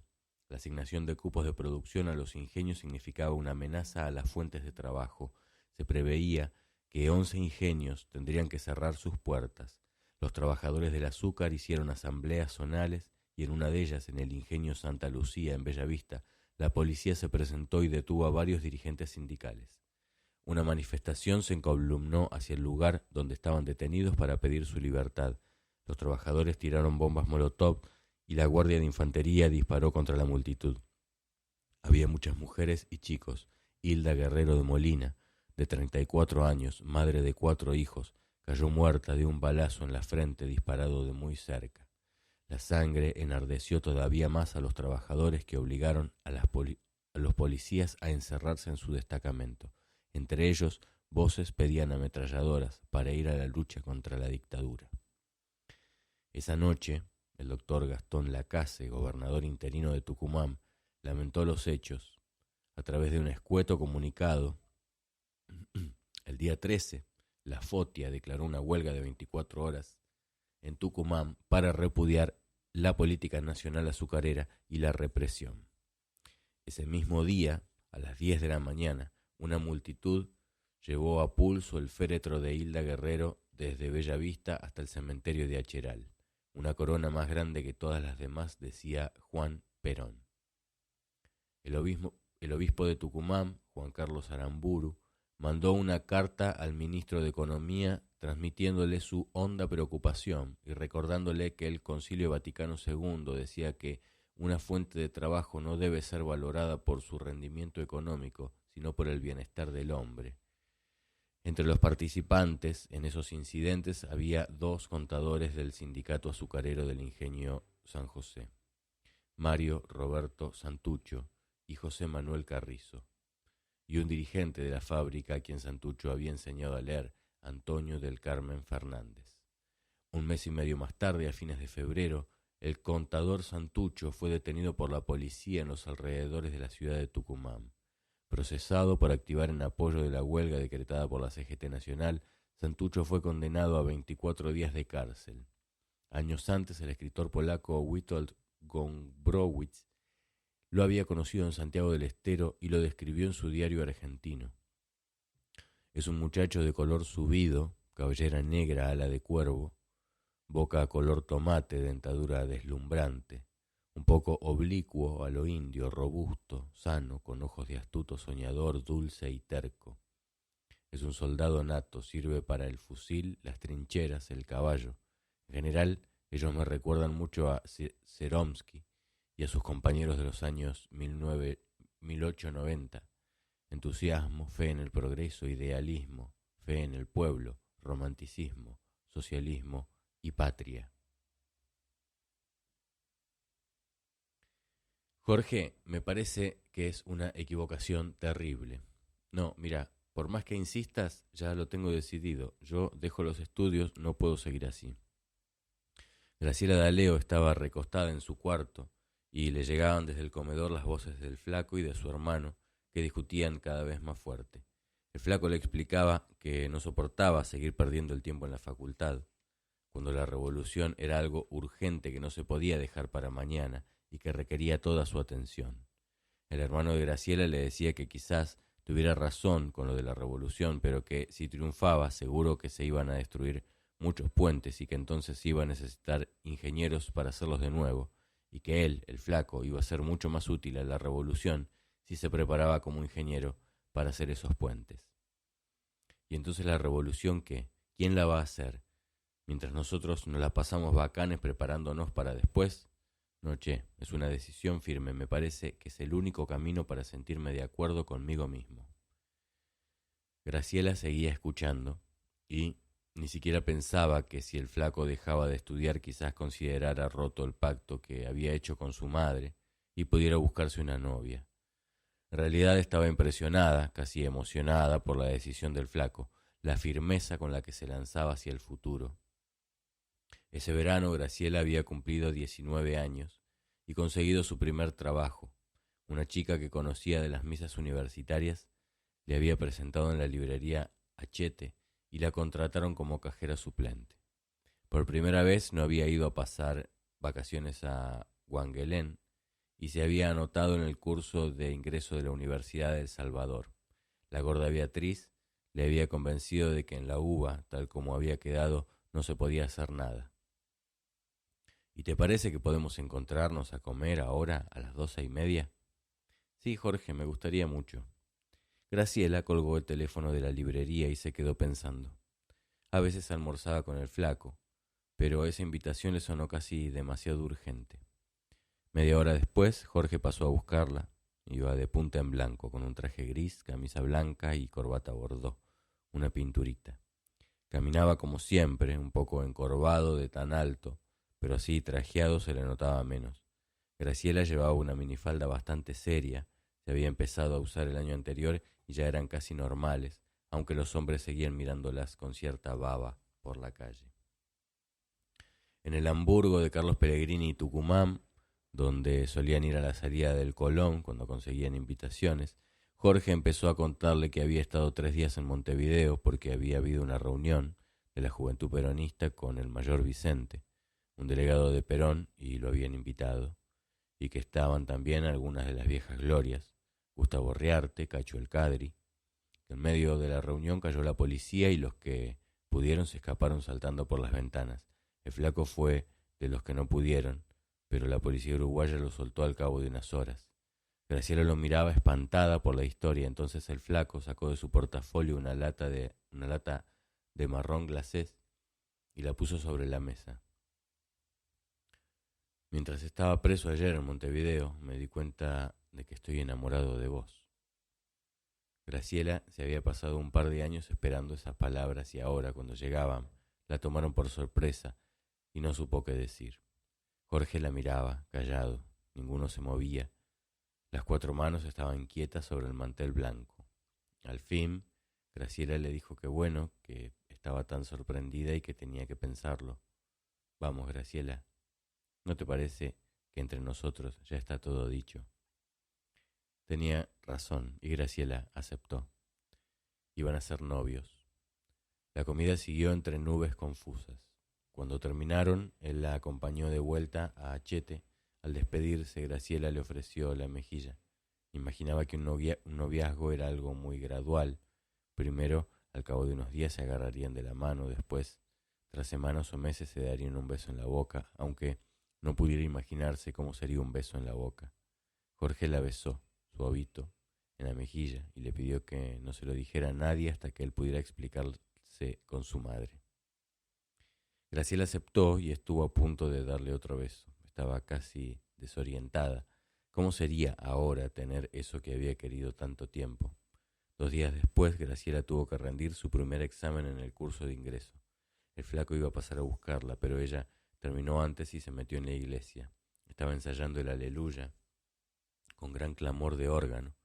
La asignación de cupos de producción a los ingenios significaba una amenaza a las fuentes de trabajo. Se preveía que 11 ingenios tendrían que cerrar sus puertas. Los trabajadores del azúcar hicieron asambleas zonales y en una de ellas, en el ingenio Santa Lucía, en Bellavista, la policía se presentó y detuvo a varios dirigentes sindicales. Una manifestación se encolumnó hacia el lugar donde estaban detenidos para pedir su libertad. Los trabajadores tiraron bombas molotov y la guardia de infantería disparó contra la multitud. Había muchas mujeres y chicos. Hilda Guerrero de Molina, de 34 años, madre de 4 hijos, cayó muerta de un balazo en la frente disparado de muy cerca. La sangre enardeció todavía más a los trabajadores, que obligaron a los policías a encerrarse en su destacamento. Entre ellos, voces pedían ametralladoras para ir a la lucha contra la dictadura. Esa noche, el doctor Gastón Lacase, gobernador interino de Tucumán, lamentó los hechos. A través de un escueto comunicado, el día 13, la FOTIA declaró una huelga de 24 horas en Tucumán para repudiar la política nacional azucarera y la represión. Ese mismo día, a las 10 de la mañana, una multitud llevó a pulso el féretro de Hilda Guerrero desde Bellavista hasta el cementerio de Acheral. Una corona más grande que todas las demás, decía Juan Perón. El obispo de Tucumán, Juan Carlos Aramburu, mandó una carta al ministro de Economía transmitiéndole su honda preocupación y recordándole que el Concilio Vaticano II decía que una fuente de trabajo no debe ser valorada por su rendimiento económico, sino por el bienestar del hombre. Entre los participantes en esos incidentes había 2 contadores del sindicato azucarero del ingenio San José, Mario Roberto Santucho y José Manuel Carrizo, y un dirigente de la fábrica a quien Santucho había enseñado a leer, Antonio del Carmen Fernández. Un mes y medio más tarde, a fines de febrero, el contador Santucho fue detenido por la policía en los alrededores de la ciudad de Tucumán. Procesado por activar en apoyo de la huelga decretada por la CGT Nacional, Santucho fue condenado a 24 días de cárcel. Años antes, el escritor polaco Witold Gombrowicz lo había conocido en Santiago del Estero y lo describió en su diario argentino. Es un muchacho de color subido, cabellera negra, ala de cuervo, boca color tomate, dentadura deslumbrante, un poco oblicuo a lo indio, robusto, sano, con ojos de astuto soñador, dulce y terco. Es un soldado nato, sirve para el fusil, las trincheras, el caballo. En general, ellos me recuerdan mucho a Seromsky y a sus compañeros de los años 1890. Entusiasmo, fe en el progreso, idealismo, fe en el pueblo, romanticismo, socialismo y patria. Jorge, me parece que es una equivocación terrible. No, mira, por más que insistas, ya lo tengo decidido. Yo dejo los estudios, no puedo seguir así. Graciela D'Aleo estaba recostada en su cuarto y le llegaban desde el comedor las voces del flaco y de su hermano, que discutían cada vez más fuerte. El flaco le explicaba que no soportaba seguir perdiendo el tiempo en la facultad, cuando la revolución era algo urgente que no se podía dejar para mañana y que requería toda su atención. El hermano de Graciela le decía que quizás tuviera razón con lo de la revolución, pero que si triunfaba seguro que se iban a destruir muchos puentes y que entonces iba a necesitar ingenieros para hacerlos de nuevo, y que él, el flaco, iba a ser mucho más útil a la revolución si se preparaba como ingeniero para hacer esos puentes. Y entonces la revolución, ¿qué? ¿Quién la va a hacer? Mientras nosotros nos la pasamos bacanes preparándonos para después. No, che, es una decisión firme, me parece que es el único camino para sentirme de acuerdo conmigo mismo. Graciela seguía escuchando y ni siquiera pensaba que si el flaco dejaba de estudiar quizás considerara roto el pacto que había hecho con su madre y pudiera buscarse una novia. En realidad estaba impresionada, casi emocionada por la decisión del flaco, la firmeza con la que se lanzaba hacia el futuro. Ese verano Graciela había cumplido 19 años y conseguido su primer trabajo. Una chica que conocía de las misas universitarias le había presentado en la librería Hachette y la contrataron como cajera suplente. Por primera vez no había ido a pasar vacaciones a Wangelén y se había anotado en el curso de ingreso de la Universidad de El Salvador. La gorda Beatriz le había convencido de que en la UBA, tal como había quedado, no se podía hacer nada. ¿Y te parece que podemos encontrarnos a comer ahora a las 12:30? Sí, Jorge, me gustaría mucho. Graciela colgó el teléfono de la librería y se quedó pensando. A veces almorzaba con el flaco, pero esa invitación le sonó casi demasiado urgente. Media hora después, Jorge pasó a buscarla. Iba de punta en blanco, con un traje gris, camisa blanca y corbata bordó, una pinturita. Caminaba como siempre, un poco encorvado de tan alto, pero así trajeado se le notaba menos. Graciela llevaba una minifalda bastante seria, se había empezado a usar el año anterior y ya eran casi normales, aunque los hombres seguían mirándolas con cierta baba por la calle. En el Hamburgo de Carlos Pellegrini y Tucumán, donde solían ir a la salida del Colón cuando conseguían invitaciones, Jorge empezó a contarle que había estado 3 días en Montevideo porque había habido una reunión de la Juventud Peronista con el mayor Vicente, un delegado de Perón, y lo habían invitado, y que estaban también algunas de las viejas glorias, Gustavo Riarte, Cacho el Cadri. En medio de la reunión cayó la policía y los que pudieron se escaparon saltando por las ventanas. El flaco fue de los que no pudieron, pero la policía uruguaya lo soltó al cabo de unas horas. Graciela lo miraba espantada por la historia. Entonces el flaco sacó de su portafolio una lata de marrón glacés y la puso sobre la mesa. Mientras estaba preso ayer en Montevideo, me di cuenta de que estoy enamorado de vos. Graciela se había pasado un par de años esperando esas palabras y ahora, cuando llegaban, la tomaron por sorpresa y no supo qué decir. Jorge la miraba, callado, ninguno se movía. Las 4 manos estaban quietas sobre el mantel blanco. Al fin, Graciela le dijo que bueno, que estaba tan sorprendida y que tenía que pensarlo. Vamos, Graciela, ¿no te parece que entre nosotros ya está todo dicho? Tenía razón y Graciela aceptó. Iban a ser novios. La comida siguió entre nubes confusas. Cuando terminaron, él la acompañó de vuelta a Hachette. Al despedirse, Graciela le ofreció la mejilla. Imaginaba que un noviazgo era algo muy gradual. Primero, al cabo de unos días se agarrarían de la mano, después, tras semanas o meses, se darían un beso en la boca, aunque no pudiera imaginarse cómo sería un beso en la boca. Jorge la besó, suavito, en la mejilla, y le pidió que no se lo dijera a nadie hasta que él pudiera explicarse con su madre. Graciela aceptó y estuvo a punto de darle otro beso. Estaba casi desorientada. ¿Cómo sería ahora tener eso que había querido tanto tiempo? 2 días después, Graciela tuvo que rendir su primer examen en el curso de ingreso. El flaco iba a pasar a buscarla, pero ella terminó antes y se metió en la iglesia. Estaba ensayando el Aleluya con gran clamor de órgano,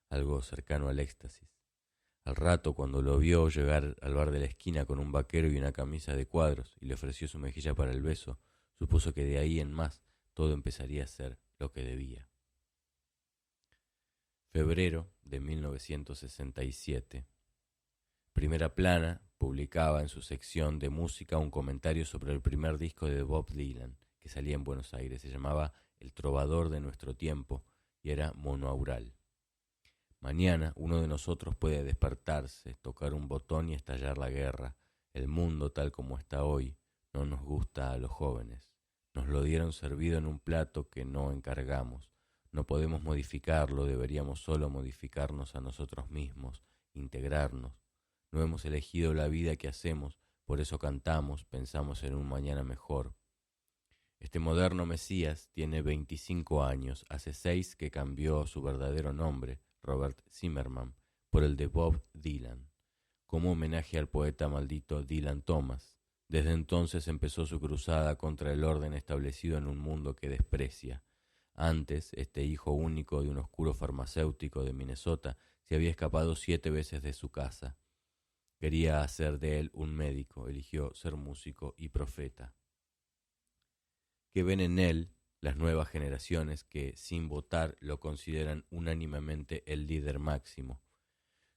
algo cercano al éxtasis. Al rato, cuando lo vio llegar al bar de la esquina con un vaquero y una camisa de cuadros y le ofreció su mejilla para el beso, supuso que de ahí en más todo empezaría a ser lo que debía. Febrero de 1967. Primera Plana publicaba en su sección de música un comentario sobre el primer disco de Bob Dylan que salía en Buenos Aires. Se llamaba El trovador de nuestro tiempo y era monoaural. Mañana uno de nosotros puede despertarse, tocar un botón y estallar la guerra. El mundo tal como está hoy no nos gusta a los jóvenes. Nos lo dieron servido en un plato que no encargamos. No podemos modificarlo, deberíamos solo modificarnos a nosotros mismos, integrarnos. No hemos elegido la vida que hacemos, por eso cantamos, pensamos en un mañana mejor. Este moderno Mesías tiene 25 años, hace 6 que cambió su verdadero nombre, Robert Zimmerman, por el de Bob Dylan, como homenaje al poeta maldito Dylan Thomas. Desde entonces empezó su cruzada contra el orden establecido en un mundo que desprecia. Antes, este hijo único de un oscuro farmacéutico de Minnesota se había escapado 7 veces de su casa. Quería hacer de él un médico, eligió ser músico y profeta. Que ven en él las nuevas generaciones que, sin votar, lo consideran unánimemente el líder máximo.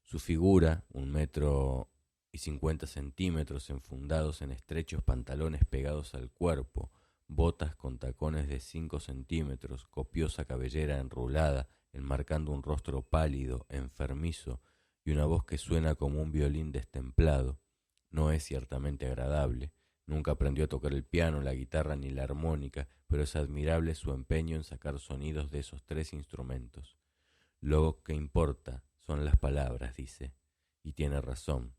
Su figura, 1,50 m enfundados en estrechos pantalones pegados al cuerpo, botas con tacones de 5 centímetros, copiosa cabellera enrulada, enmarcando un rostro pálido, enfermizo, y una voz que suena como un violín destemplado, no es ciertamente agradable. Nunca aprendió a tocar el piano, la guitarra ni la armónica, pero es admirable su empeño en sacar sonidos de esos 3 instrumentos. Lo que importa son las palabras, dice, y tiene razón.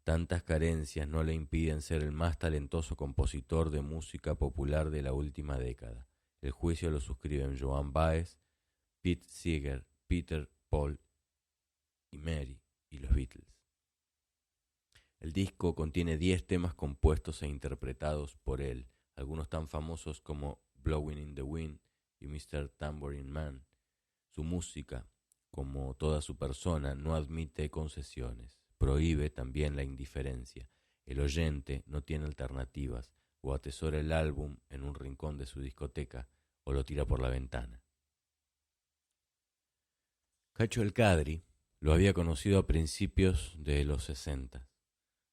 Tantas carencias no le impiden ser el más talentoso compositor de música popular de la última década. El juicio lo suscriben Joan Baez, Pete Seeger, Peter, Paul y Mary y los Beatles. El disco contiene 10 temas compuestos e interpretados por él, algunos tan famosos como Blowing in the Wind y Mr. Tambourine Man. Su música, como toda su persona, no admite concesiones, prohíbe también la indiferencia. El oyente no tiene alternativas, o atesora el álbum en un rincón de su discoteca, o lo tira por la ventana. Cacho El Cadri lo había conocido a principios de los 60,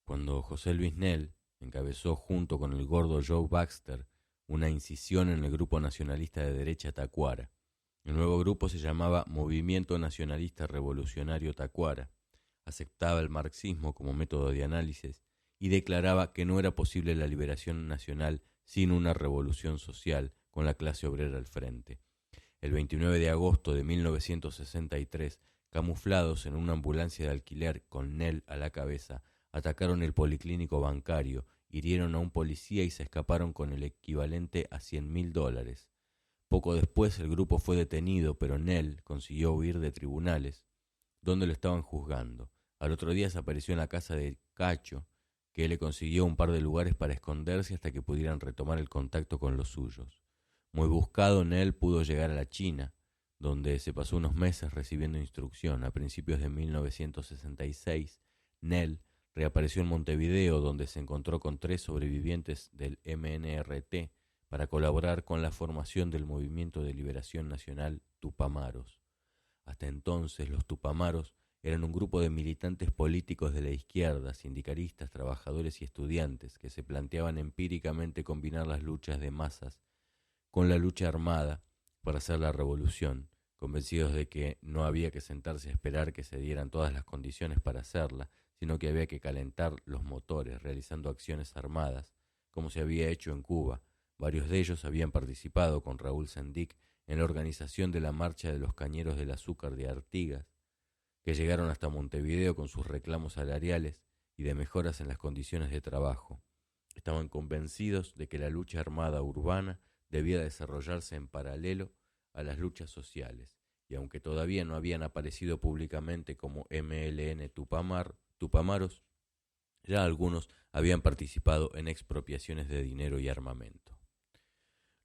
cuando José Luis Nel encabezó junto con el gordo Joe Baxter una incisión en el grupo nacionalista de derecha Tacuara. El nuevo grupo se llamaba Movimiento Nacionalista Revolucionario Tacuara, aceptaba el marxismo como método de análisis y declaraba que no era posible la liberación nacional sin una revolución social con la clase obrera al frente. El 29 de agosto de 1963, camuflados en una ambulancia de alquiler con Nel a la cabeza, atacaron el policlínico bancario, hirieron a un policía y se escaparon con el equivalente a $100.000. Poco después el grupo fue detenido, pero Nel consiguió huir de tribunales, donde lo estaban juzgando. Al otro día se apareció en la casa de Cacho, que le consiguió un par de lugares para esconderse hasta que pudieran retomar el contacto con los suyos. Muy buscado, Nel pudo llegar a la China, donde se pasó unos meses recibiendo instrucción. A principios de 1966, Nel reapareció en Montevideo, donde se encontró con 3 sobrevivientes del MNRT para colaborar con la formación del Movimiento de Liberación Nacional Tupamaros. Hasta entonces, los Tupamaros eran un grupo de militantes políticos de la izquierda, sindicalistas, trabajadores y estudiantes, que se planteaban empíricamente combinar las luchas de masas con la lucha armada para hacer la revolución, convencidos de que no había que sentarse a esperar que se dieran todas las condiciones para hacerla, sino que había que calentar los motores, realizando acciones armadas, como se había hecho en Cuba. Varios de ellos habían participado con Raúl Sendic en la organización de la Marcha de los Cañeros del Azúcar de Artigas, que llegaron hasta Montevideo con sus reclamos salariales y de mejoras en las condiciones de trabajo. Estaban convencidos de que la lucha armada urbana debía desarrollarse en paralelo a las luchas sociales, y aunque todavía no habían aparecido públicamente como MLN Tupamaros, ya algunos habían participado en expropiaciones de dinero y armamento.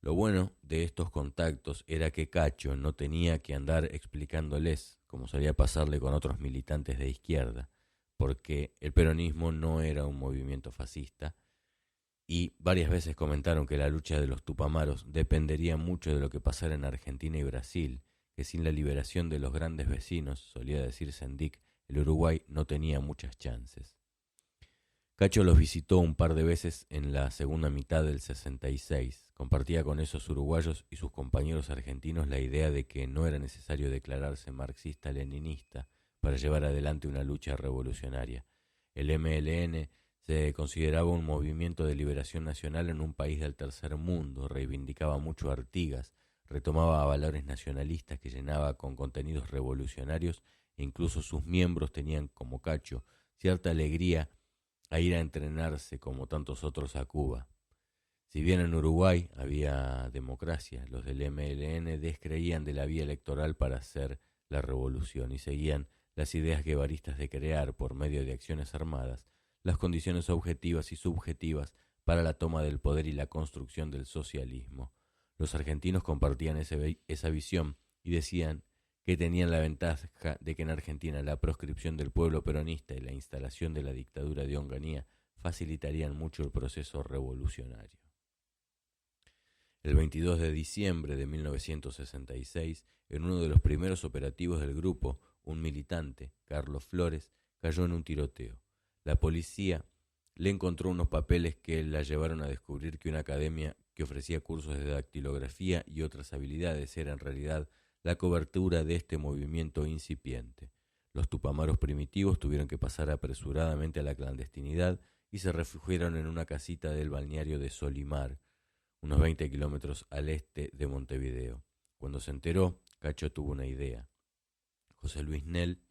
Lo bueno de estos contactos era que Cacho no tenía que andar explicándoles, como solía pasarle con otros militantes de izquierda, porque el peronismo no era un movimiento fascista, y varias veces comentaron que la lucha de los Tupamaros dependería mucho de lo que pasara en Argentina y Brasil, que sin la liberación de los grandes vecinos, solía decir Sendic, el Uruguay no tenía muchas chances. Cacho los visitó un par de veces en la segunda mitad del 66. Compartía con esos uruguayos y sus compañeros argentinos la idea de que no era necesario declararse marxista-leninista para llevar adelante una lucha revolucionaria. El MLN se consideraba un movimiento de liberación nacional en un país del tercer mundo, reivindicaba mucho a Artigas, retomaba valores nacionalistas que llenaba con contenidos revolucionarios e incluso sus miembros tenían, como Cacho, cierta alegría a ir a entrenarse como tantos otros a Cuba. Si bien en Uruguay había democracia, los del MLN descreían de la vía electoral para hacer la revolución y seguían las ideas guevaristas de crear, por medio de acciones armadas, las condiciones objetivas y subjetivas para la toma del poder y la construcción del socialismo. Los argentinos compartían esa visión y decían que tenían la ventaja de que en Argentina la proscripción del pueblo peronista y la instalación de la dictadura de Onganía facilitarían mucho el proceso revolucionario. El 22 de diciembre de 1966, en uno de los primeros operativos del grupo, un militante, Carlos Flores, cayó en un tiroteo. La policía le encontró unos papeles que la llevaron a descubrir que una academia que ofrecía cursos de dactilografía y otras habilidades era en realidad la cobertura de este movimiento incipiente. Los tupamaros primitivos tuvieron que pasar apresuradamente a la clandestinidad y se refugiaron en una casita del balneario de Solimar, unos 20 kilómetros al este de Montevideo. Cuando se enteró, Cacho tuvo una idea. José Luis Nel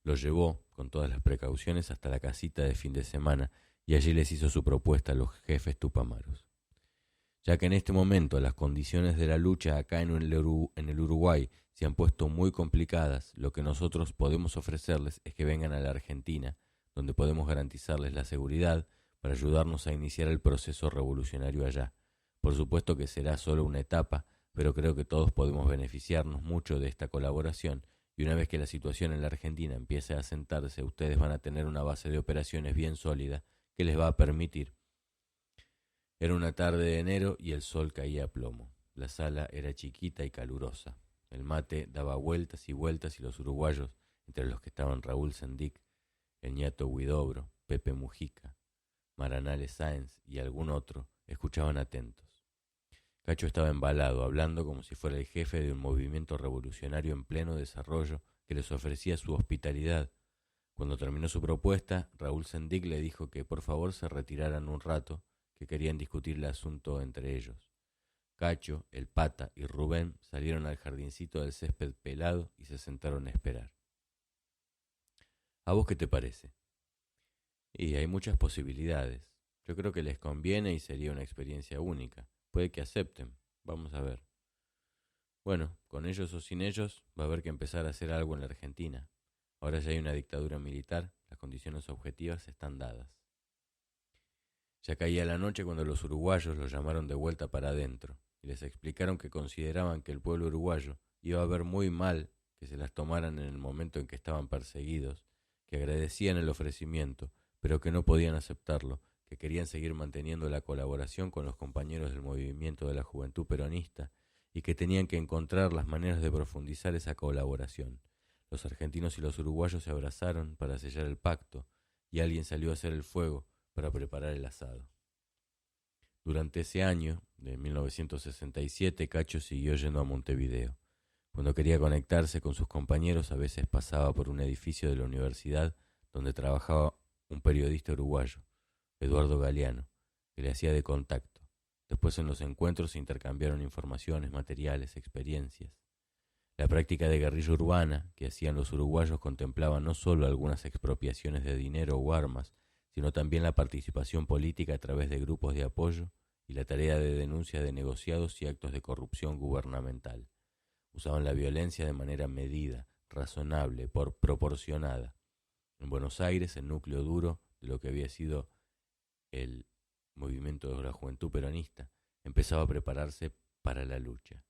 lo llevó, con todas las precauciones, hasta la casita de fin de semana y allí les hizo su propuesta a los jefes tupamaros. Ya que en este momento las condiciones de la lucha acá en el Uruguay se han puesto muy complicadas, lo que nosotros podemos ofrecerles es que vengan a la Argentina, donde podemos garantizarles la seguridad para ayudarnos a iniciar el proceso revolucionario allá. Por supuesto que será solo una etapa, pero creo que todos podemos beneficiarnos mucho de esta colaboración y una vez que la situación en la Argentina empiece a asentarse, ustedes van a tener una base de operaciones bien sólida que les va a permitir. Era una tarde de enero y el sol caía a plomo. La sala era chiquita y calurosa. El mate daba vueltas y vueltas y los uruguayos, entre los que estaban Raúl Sendic, el ñato Huidobro, Pepe Mujica, Maranales Sáenz y algún otro, escuchaban atentos. Cacho estaba embalado, hablando como si fuera el jefe de un movimiento revolucionario en pleno desarrollo que les ofrecía su hospitalidad. Cuando terminó su propuesta, Raúl Sendic le dijo que por favor se retiraran un rato, que querían discutir el asunto entre ellos. Cacho, el Pata y Rubén salieron al jardincito del césped pelado y se sentaron a esperar. ¿A vos qué te parece? Y hay muchas posibilidades. Yo creo que les conviene y sería una experiencia única. Puede que acepten. Vamos a ver. Bueno, con ellos o sin ellos, va a haber que empezar a hacer algo en la Argentina. Ahora ya hay una dictadura militar, las condiciones objetivas están dadas. Ya caía la noche cuando los uruguayos los llamaron de vuelta para adentro y les explicaron que consideraban que el pueblo uruguayo iba a ver muy mal que se las tomaran en el momento en que estaban perseguidos, que agradecían el ofrecimiento, pero que no podían aceptarlo, que querían seguir manteniendo la colaboración con los compañeros del movimiento de la Juventud Peronista y que tenían que encontrar las maneras de profundizar esa colaboración. Los argentinos y los uruguayos se abrazaron para sellar el pacto y alguien salió a hacer el fuego para preparar el asado. Durante ese año, de 1967, Cacho siguió yendo a Montevideo. Cuando quería conectarse con sus compañeros, a veces pasaba por un edificio de la universidad donde trabajaba un periodista uruguayo, Eduardo Galeano, que le hacía de contacto. Después en los encuentros se intercambiaron informaciones, materiales, experiencias. La práctica de guerrilla urbana que hacían los uruguayos contemplaba no solo algunas expropiaciones de dinero o armas, sino también la participación política a través de grupos de apoyo y la tarea de denuncia de negociados y actos de corrupción gubernamental. Usaban la violencia de manera medida, razonable, proporcionada. En Buenos Aires, el núcleo duro de lo que había sido el movimiento de la Juventud Peronista empezaba a prepararse para la lucha.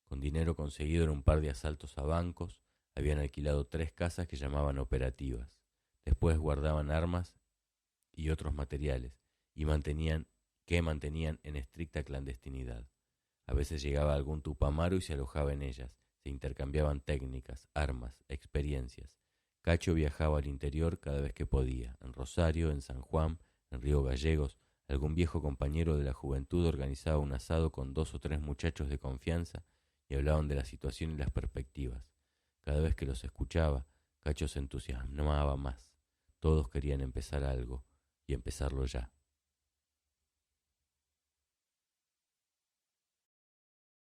Con dinero conseguido en un par de asaltos a bancos, habían alquilado 3 casas que llamaban operativas. Después guardaban armas y otros materiales y mantenían en estricta clandestinidad. A veces llegaba algún tupamaro y se alojaba en ellas. Se intercambiaban técnicas, armas, experiencias. Cacho viajaba al interior cada vez que podía, en Rosario, en San Juan, En Río Gallegos, algún viejo compañero de la juventud organizaba un asado con 2 o 3 muchachos de confianza y hablaban de la situación y las perspectivas. Cada vez que los escuchaba, Cacho se entusiasmaba más. Todos querían empezar algo y empezarlo ya.